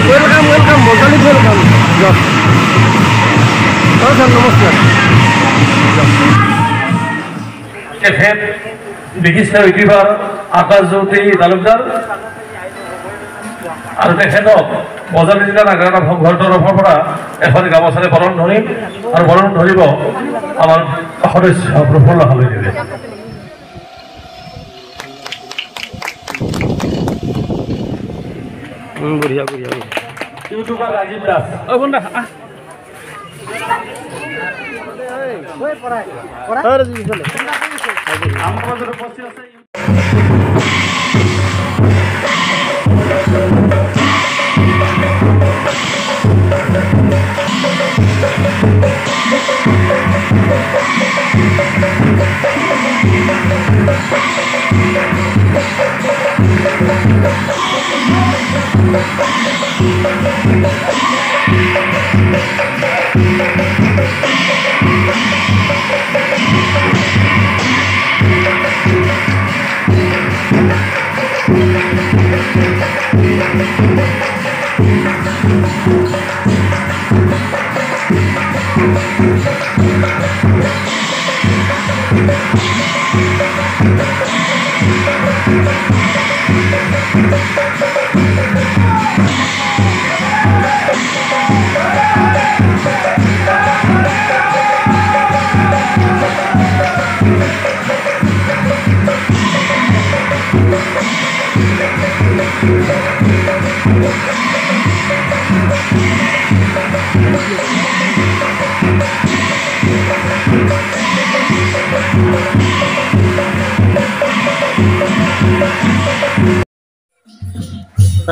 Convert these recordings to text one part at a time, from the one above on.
Welcome welcome बजाली welcome sir नमस्कार বিশিষ্ট YouTuber আকাশ জ্যোতি তালুকদাৰ আৰু তেখেতক বজালী জিলা নাগাৰা সংঘৰ তৰফৰ পৰা এখন গামোচাৰে বৰণ ধৰিম আৰু বৰণ ধৰিব আমাৰ সদস্য প্ৰফুল্ল হালৈদেৱে बढ़िया बढ़िया ইউটিউবাৰ ৰাজীৱ দাস আমাৰ মাঝে উপস্থিত আছে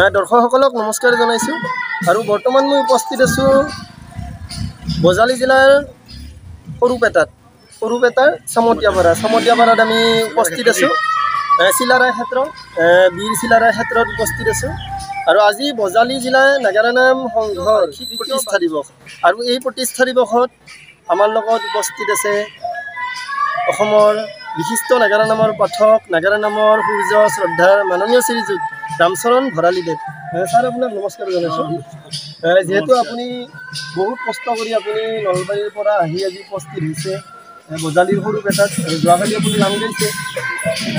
দৰ্শকসকলক নমস্কাৰ জনাইছোঁ আৰু বৰ্তমান মই উপস্থিত আছোঁ বজালী জিলাৰ সৰুপেটাৰ চামতিয়াপাৰাত আমি উপস্থিত আছোঁ চিলাৰায় ক্ষেত্ৰ বীৰ চিলাৰায় ক্ষেত্ৰত উপস্থিত আছোঁ আৰু আজি বজালী জিলা নাগাৰা নাম সংঘৰ প্ৰতিষ্ঠা দিৱস আৰু এই প্ৰতিষ্ঠা দিৱসত আমাৰ লগত উপস্থিত আছে অসমৰ বিশিষ্ট নাগাৰা নামৰ পাঠক নাগাৰা নামৰ সূৰ্য শ্ৰদ্ধাৰ মাননীয় শ্ৰীযুত ৰামচৰণ ভৰালীদেৱ ছাৰ আপোনাক নমস্কাৰ জনাইছোঁ যিহেতু আপুনি বহুত কষ্ট কৰি আপুনি নলবাৰীৰ পৰা আহি আজি উপস্থিত হৈছে বজালীৰ সৰুপেটাত যোৱাকালি আপুনি নাম গাইছে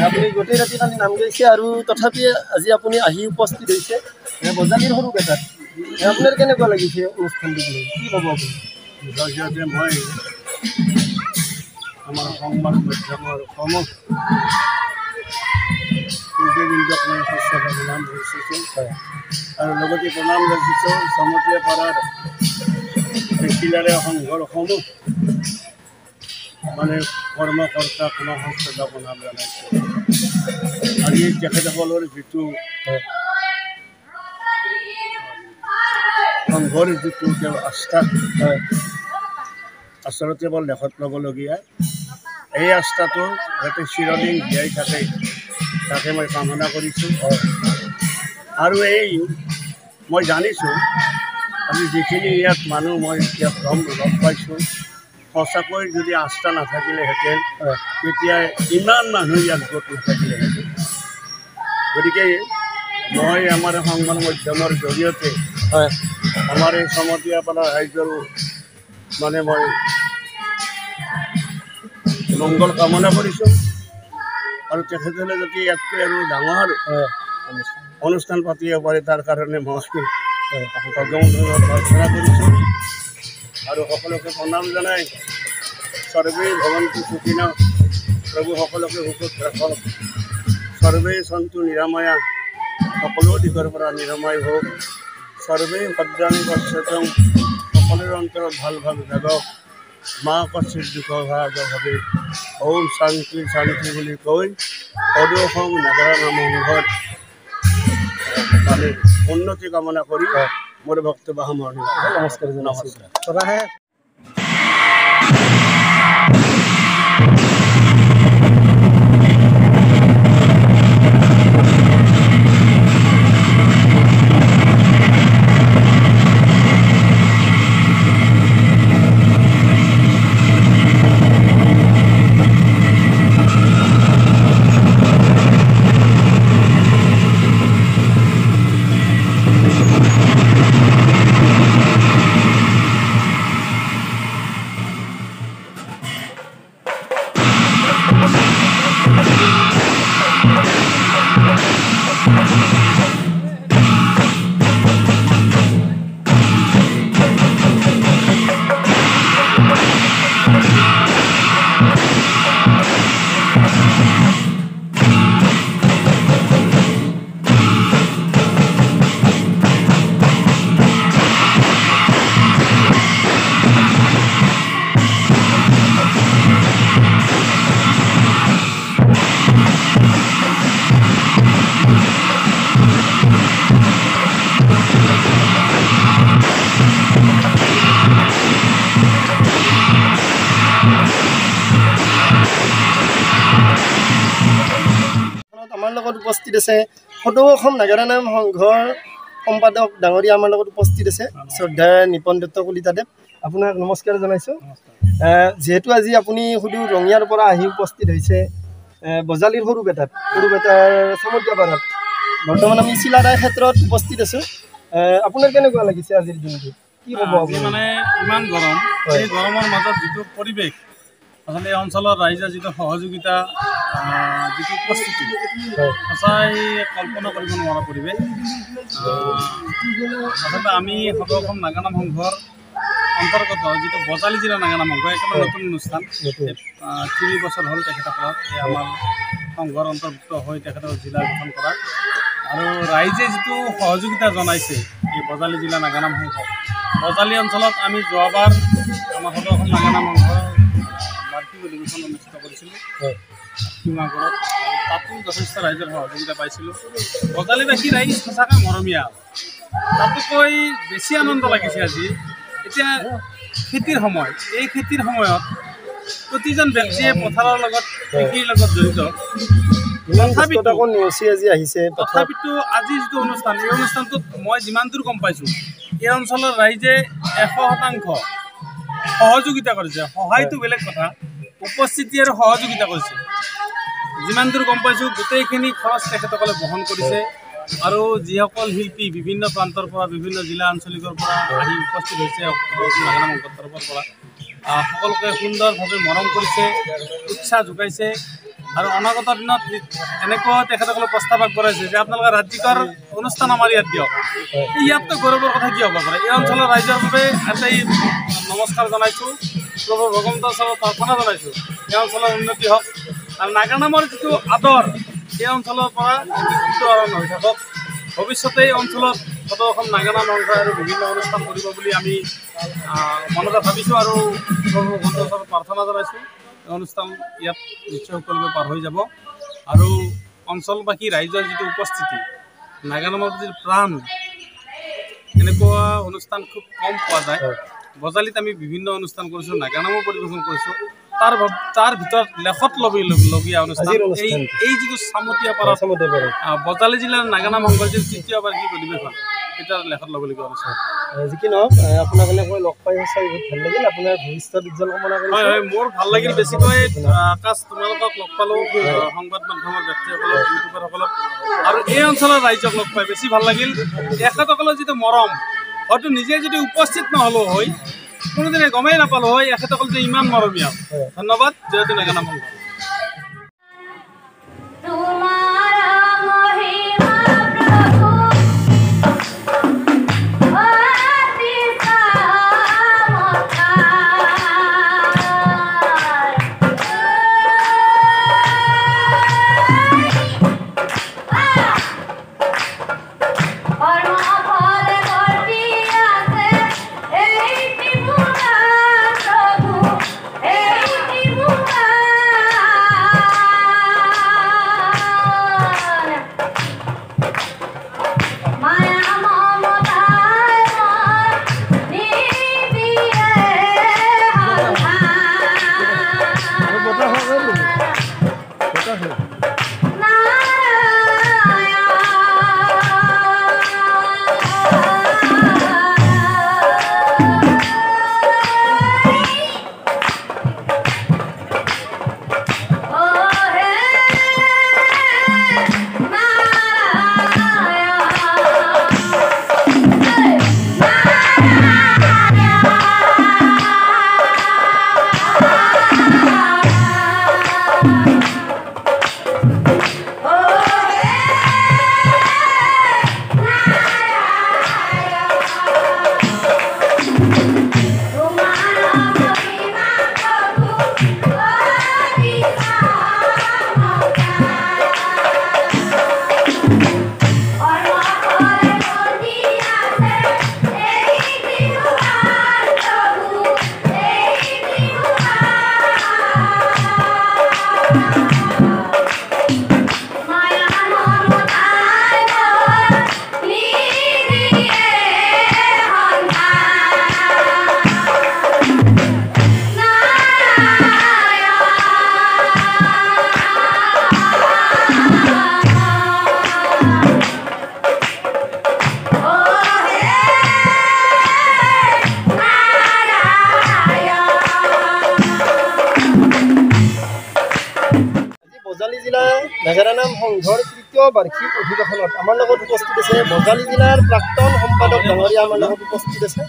আপুনি গোটেই ৰাতি কালি নাম গাইছে আৰু তথাপি আজি আপুনি আহি উপস্থিত হৈছে বজালীৰ সৰুপেটাত আপোনাৰ কেনেকুৱা লাগিছে অনুষ্ঠানটো লৈ কি ক'ব আপুনি মই আমাৰ সংবাদ মাধ্যমৰ সমস্ত সূৰ্যবৃন্দক মই সঁচাকৈ প্ৰণাম কৰিছোঁ আৰু লগতে প্ৰণাম ৰাখিছোঁ চামতিয়াপাৰাৰ চিলাৰায় সংঘৰ সমূহ মানে কৰ্মকৰ্তা কোনো সংস্থাক প্ৰণাম জনাইছোঁ আজি তেখেতসকলৰ যিটো সংঘৰ যিটো তেওঁ আস্থা আচলতে বৰ লেখত ল'বলগীয়া এই আস্থাটো যাতে চিৰদিন জীয়াই থাকে তাকে মই কামনা কৰিছোঁ আৰু এই মই জানিছোঁ আমি যিখিনি ইয়াত মানুহ মই এতিয়া লগ পাইছোঁ সঁচাকৈ যদি আস্থা নাথাকিলেহেঁতেন তেতিয়া ইমান মানুহ ইয়াত গোট নাথাকিলেহেঁতেন গতিকে মই আমাৰ সংবাদ মাধ্যমৰ জৰিয়তে আমাৰ এই চামতিয়াপাৰা ৰাইজৰ মানে মই মংগল কামনা কৰিছোঁ আৰু তেখেতসকলে যদি ইয়াতকৈ আৰু ডাঙৰ অনুষ্ঠান পাতিব পাৰে তাৰ কাৰণে মই প্ৰাৰ্থনা কৰিছোঁ আৰু সকলোকে প্ৰণাম জনাই সৰ্বেই ভৱন্তু সুখিনঃ প্ৰভু সকলোকে সুখত ৰাখক সৰ্বেই সন্তু নিৰাময়া সকলো দিশৰ পৰা নিৰাময় হওক সৰ্বেই ভদ্ৰাণী পশ্যতং সকলোৰে অন্তৰত ভাল ভাল জাগক মা কচিত দুঃখভাৱে ওম শান্তি শান্তি বুলি কৈ সদৌ নাগাৰা নাম সংঘত মানে উন্নতি কামনা কৰি মোৰ বক্তব্য সামৰণি নমস্কাৰ নমস্কাৰ আমাৰ লগত উপস্থিত আছে সদৌ অসম নাগাৰা নাম সংঘৰ সম্পাদক ডাঙৰীয়া আমাৰ লগত উপস্থিত আছে শ্ৰদ্ধা নিপন দত্ত কলিতাদেৱ আপোনাক নমস্কাৰ জনাইছোঁ যিহেতু আজি আপুনি সুদূৰ ৰঙিয়াৰ পৰা আহি উপস্থিত হৈছে বজালীৰ সৰুপেটাৰ চামতিয়াপাৰাত বৰ্তমান আমি চিলাৰায় ক্ষেত্ৰত উপস্থিত আছোঁ আপোনাৰ কেনেকুৱা লাগিছে আজিৰ দিনটো কি ক'ব আজি মানে ইমান গৰম এই গৰমৰ মাজত যিটো পৰিৱেশ আচলতে এই অঞ্চলৰ ৰাইজৰ যিটো সহযোগিতা যিটো উপস্থিতি সঁচাই কল্পনা কৰিব নোৱাৰা পৰিৱেশ আচলতে আমি সদৌ অসম নাগা নাম সংঘৰ অন্তৰ্গত যিটো বজালী জিলা নাগা নাম সংঘ একেবাৰে নতুন অনুষ্ঠান ৩ বছৰ হ'ল তেখেতসকলক এই আমাৰ সংঘৰ অন্তৰ্ভুক্ত হৈ তেখেতক জিলা গঠন কৰা আৰু ৰাইজে যিটো সহযোগিতা জনাইছে এই বজালী জিলা নাগা নাম সংঘ বজালী অঞ্চলত আমি যোৱাবাৰ আমাৰ সদৌ অসম নাগা নাম সংঘৰ বাৰ্ষিক অধিৱেশন অনুষ্ঠিত কৰিছিলোঁ সীমাগড়ত তাতো যথেষ্ট ৰাইজৰ সহযোগিতা পাইছিলোঁ বজালীবাসী ৰাইজ সঁচাকৈ মৰমীয়া তাতোকৈ বেছি আনন্দ লাগিছে আজি এতিয়া খেতিৰ সময় এই খেতিৰ সময়ত প্ৰতিজন ব্যক্তিয়ে পথাৰৰ লগত কৃষিৰ লগত জড়িত তথাপিতো আজি যিটো অনুষ্ঠান এই অনুষ্ঠানটোত মই যিমান দূৰ গম পাইছোঁ এই অঞ্চলৰ ৰাইজে 100% সহযোগিতা কৰিছে সহায়টো বেলেগ কথা উপস্থিতি আৰু সহযোগিতা কৰিছে যিমান দূৰ গম পাইছোঁ গোটেইখিনি খৰচ তেখেতসকলে বহন কৰিছে আৰু যিসকল শিল্পী বিভিন্ন প্ৰান্তৰ পৰা বিভিন্ন জিলা আঞ্চলিকৰ পৰা আহি উপস্থিত হৈছে নাগা নাম সংঘৰ তৰফৰ পৰা সকলোকে সুন্দৰভাৱে মৰম কৰিছে উৎসাহ যোগাইছে আৰু অনাগত দিনত এনেকুৱা তেখেতসকলে প্ৰস্তাৱ আগবঢ়াইছে যে আপোনালোকে ৰাজ্যিকৰ অনুষ্ঠান আমাৰ ইয়াত দিয়ক ইয়াততো গৌৰৱৰ কথা কি হ'ব পাৰে এই অঞ্চলৰ ৰাইজৰ বাবে এটাই নমস্কাৰ জনাইছোঁ প্ৰভু ভগৱন্তৰ ওচৰত প্ৰাৰ্থনা জনাইছোঁ এই অঞ্চলৰ উন্নতি হওক আৰু নাগা নামৰ যিটো আদৰ এই অঞ্চলৰ পৰা আৰম্ভ হৈ থাকক ভৱিষ্যতে এই অঞ্চলত সদৌ অসম নাগা নাম সংঘ আৰু বিভিন্ন অনুষ্ঠান কৰিব বুলি আমি মনতে ভাবিছোঁ আৰু প্ৰভু ভগৱন্তৰ ওচৰত প্ৰাৰ্থনা জনাইছোঁ এই অনুষ্ঠান ইয়াত নিশ্চয় সকলোৱে পাৰ হৈ যাব আৰু অঞ্চলবাসী ৰাইজৰ যিটো উপস্থিতি নাগা নামৰ যিটো প্ৰাণ এনেকুৱা অনুষ্ঠান খুব কম পোৱা যায় বজালীত আমি বিভিন্ন অনুষ্ঠান কৰিছোঁ নাগা নামো পৰিৱেশন কৰিছোঁ তাৰ ভিতৰত লেখত ল'বলগীয়া অনুষ্ঠান এই যিটো চামতিয়াপাৰা বজালী জিলাৰ নাগা নাম সংঘৰ যিটো তৃতীয়বাৰ কি অধিৱেশন এটা লেখত ল'বলগীয়া অনুষ্ঠান যি কি নহওক আপোনাক এনেকৈ লগ পাই সঁচাই বহুত ভাল লাগিল আপোনাৰ ভৱিষ্যত উজ্জ্বল কামনা কৰিছোঁ হয় হয় মোৰ ভাল লাগিল বেছিকৈ আকাশ তোমালোকক লগ পালোঁ সংবাদ মাধ্যমৰ ব্যক্তিসকলক ইউটিউবাৰসকলক আৰু এই অঞ্চলৰ ৰাইজক লগ পাই বেছি ভাল লাগিল এখেতসকলৰ যিটো মৰম হয়তো নিজে যদি উপস্থিত নহ'লেও হয় কোনোদিনে গমেই নাপালোঁ হয় এখেতসকল যে ইমান মৰমীয়া ধন্যবাদ জয়তু নাগা নাম সংঘ সংঘৰ তৃতীয় বাৰ্ষিক অধিৱেশনত আমাৰ লগত উপস্থিত আছে বজালী জিলাৰ প্ৰাক্তন সম্পাদক ডাঙৰীয়া আমাৰ লগত উপস্থিত আছে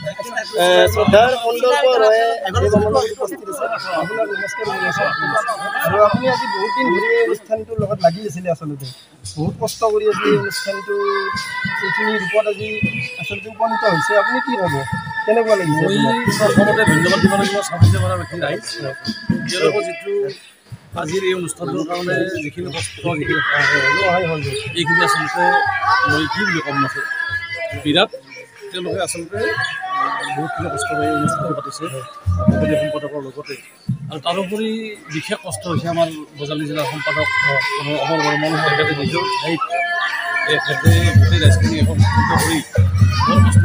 শ্ৰদ্ধাৰ কন্দৰ্প ৰয়ে আমাৰ লগত উপস্থিত আছে আপোনাক নমস্কাৰ জনাইছোঁ আৰু আপুনি আজি বহুত দিন ধৰি এই অনুষ্ঠানটোৰ লগত লাগি আছিলে আচলতে বহুত কষ্ট কৰি আজি এই অনুষ্ঠানটো এইখিনি ৰূপত আজি আচলতে উপনীত হৈছে আপুনি কি ক'ব কেনেকুৱা লাগিছে প্ৰথমতে ধন্যবাদ দিব লাগিব চাবলৈ পৰা বাকী ৰাইজ তেওঁলোকৰ যিটো আজিৰ এই অনুষ্ঠানটোৰ কাৰণে যিখিনি কষ্ট যিখিনি সহায় হ'ল এইখিনি আচলতে মই কি বুলি ক'ম আছে বিৰাট তেওঁলোকে আচলতে বহুতখিনি কষ্ট কৰি এই অনুষ্ঠানটো পাতিছে সভাপতি সম্পাদকৰ লগতে আৰু তাৰোপৰি বিশেষ কষ্ট হৈছে আমাৰ বজালী জিলাৰ সম্পাদক অমৰ বৰ্মন তেখেতে নিজৰ ঠাইত তেখেতে গোটেই ৰাইজখিনি একত্ৰিত কৰি বৰ কষ্ট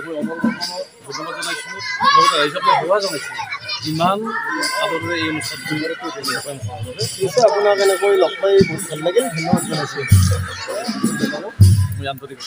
কৰি অমৰ বৰ্মনক ধন্যবাদ জনাইছোঁ লগতে ৰাইজকে সেৱা জনাইছোঁ ইমান আদৰেৰে এই অনুষ্ঠানটো নিশ্চয় আপোনাক এনেকৈ লগ পাই বহুত ভাল লাগিল ধন্যবাদ জনাইছোঁ মই আন্তৰিক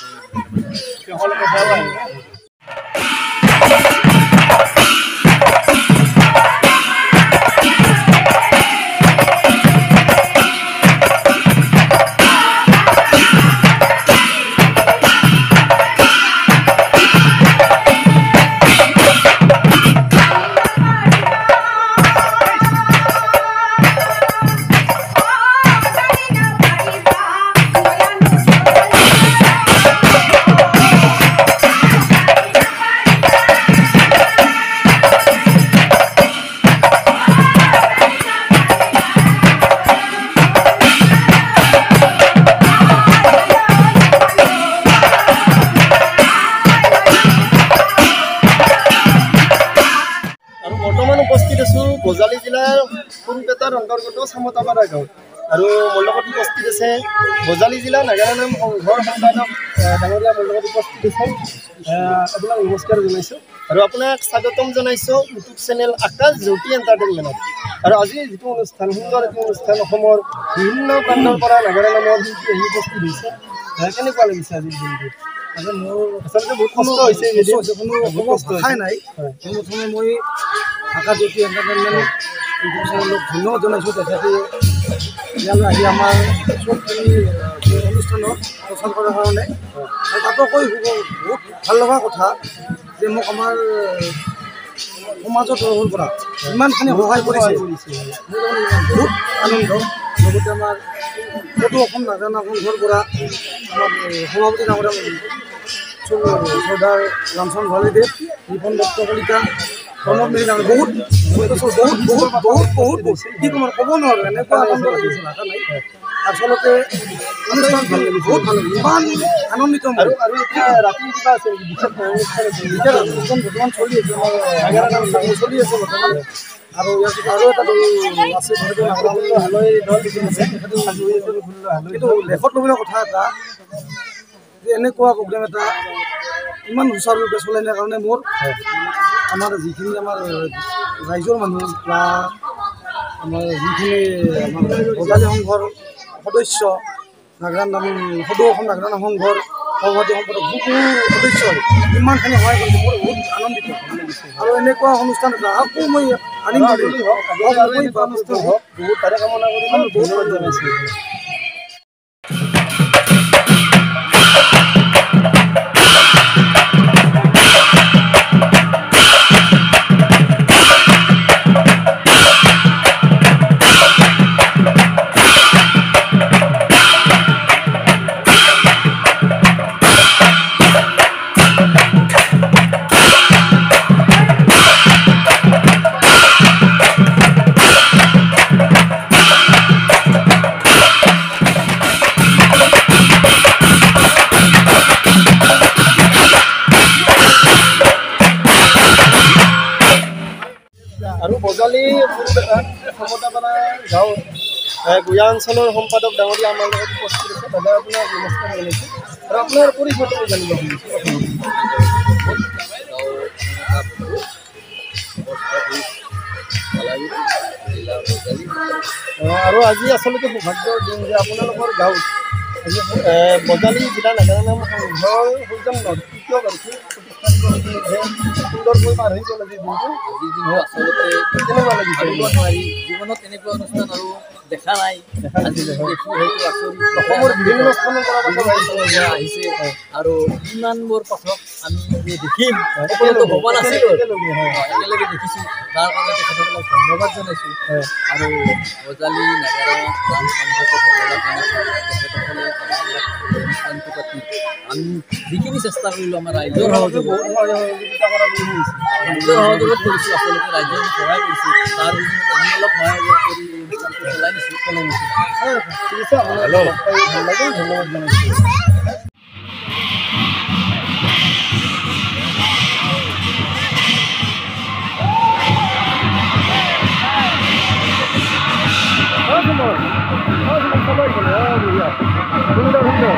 বজালী জিলাৰ সৰুপেটাৰ অন্তৰ্গত চামতাপাৰা গাঁৱত আৰু মোৰ লগত উপস্থিত আছে বজালী জিলা নাগাৰা নাম সংঘৰ সম্পাদক ডাঙৰীয়া মোৰ লগত উপস্থিত আছে আপোনাক নমস্কাৰ জনাইছোঁ আৰু আপোনাক স্বাগতম জনাইছোঁ ইউটিউব চেনেল আকাশ জ্যোতি এণ্টাৰটেইনমেণ্টত আৰু আজিৰ যিটো অনুষ্ঠান সুন্দৰ এটি অনুষ্ঠান অসমৰ বিভিন্ন প্ৰান্তৰ পৰা নাগাৰা নামৰ শিল্পী আহি উপস্থিত হৈছে কেনেকুৱা লাগিছে আজিৰ দিনটোত মোৰ আচলতে বহুত কষ্ট হৈছে কোনো কথাই নাই প্ৰথমে মই আকাশ জ্যোতি এণ্টাৰটেইনমেণ্ট ইউটিউব চেনেলক ধন্যবাদ জনাইছোঁ তেখেতে ইয়ালৈ আহি আমাৰ চবখিনি অনুষ্ঠানত প্ৰচাৰ কৰাৰ কাৰণে আৰু তাতো কৈ বহুত ভাল লগা কথা যে মোক আমাৰ সমাজৰ তৰফৰ পৰা ইমানখিনি সহায় কৰিছে বহুত আনন্দ লগতে আমাৰ সেইটো অসম নাগাৰা সংঘৰ পৰা আমাৰ সভাপতি ডাঙৰীয়া চৰ্দাৰ ৰামচন্দ্ৰ ভৰালীদেৱ ৰিপন দত্ত কলিতা প্ৰণৱ মেৰি ডাঙৰ বহুত কি ক'ম ক'ব নোৱাৰোঁ এনেকুৱা আনন্দ লাগিছে ভাষা নাই আচলতে অনুষ্ঠানটো বহুত ভাল লাগিছে ইমান আনন্দিত আৰু এতিয়া ৰাতি কিবা আছে এতিয়া অনুষ্ঠান বৰ্তমান চলি আছে আমাৰ নাগাৰা নাম চলি আছে বৰ্তমান আৰু ইয়াৰ পিছত আৰু এটা দল আছে হালৈ দল আছে কিন্তু লেখত ল'বলগীয়া কথা এটা যে এনেকুৱা প্ৰগ্ৰেম এটা ইমান সুচাৰুৰূপে চলাই নিয়াৰ কাৰণে মোৰ আমাৰ যিখিনি আমাৰ ৰাইজৰ মানুহ বা আমাৰ যিখিনি আমাৰ বজালী সংঘৰ সদস্য নাগাৰা নাম সদৌ অসম নাগাৰা নাম সংঘৰ সভাপতি সম্পাদক বহু সদস্য ইমানখিনি সহায় কৰিছে মোৰ বহুত আনন্দিত আৰু এনেকুৱা অনুষ্ঠান এটা আকৌ মই আনিম বুলি বহুত তাৰে কামনা কৰি ধন্যবাদ জনাইছোঁ আৰু বজালী চামতাপাৰা গাঁৱৰ গুয়া অঞ্চলৰ সম্পাদক ডাঙৰীয়া আমাৰ লগত উপস্থিত আছে দাদা আপোনাক নমস্কাৰ জনাইছোঁ আৰু আপোনাৰ পৰিচয়টো জানিব আৰু আজি আচলতে সৌভাগ্যৰ দিন যে আপোনালোকৰ গাঁৱত বজালী জিলা নাগাৰা নাম সংঘৰ সৌজন্যত তৃতীয় বাৰ্ষিক প্ৰতিষ্ঠান সুন্দৰকৈ পাৰ হৈ গ'ল আজি দিনটো। আজিৰ দিনটো আচলতে কেনেকুৱা লাগিছে? ভাবিব নোৱাৰি, জীৱনত এনেকুৱা অনুষ্ঠান আৰু দেখা নাই। আজি দেখি হয়তো আচৰিত অসমৰ বিভিন্ন স্থানৰ পৰা পাঠক আহিছে। আহিছে আৰু ইমানবোৰ পাঠক আমি যে দেখিম সকলোতো ভবা নাছিলোঁ। একেলগে দেখিছোঁ, তাৰ কাৰণে তেখেতসকলক ধন্যবাদ জনাইছোঁ আৰু বজালী নাগাৰা নাম সংঘকো ধন্যবাদ জনাইছোঁ। তেখেতসকলে অনুষ্ঠানটো পাতি আমি যিখিনি চেষ্টা কৰিলোঁ আমাৰ ৰাইজৰ সহযোগত কৰিছোঁ, আচলতে ৰাইজে আমাক সহায় কৰিছোঁ। তাৰ বিনিময়ত আমি অলপ সহায় কৰি এই অনুষ্ঠানটো চলাই নিছোঁ। ঠিক আছে, আপোনালোকক লগ পাই ভাল লাগিল, ধন্যবাদ জনাইছোঁ। সুন্দর সুন্দর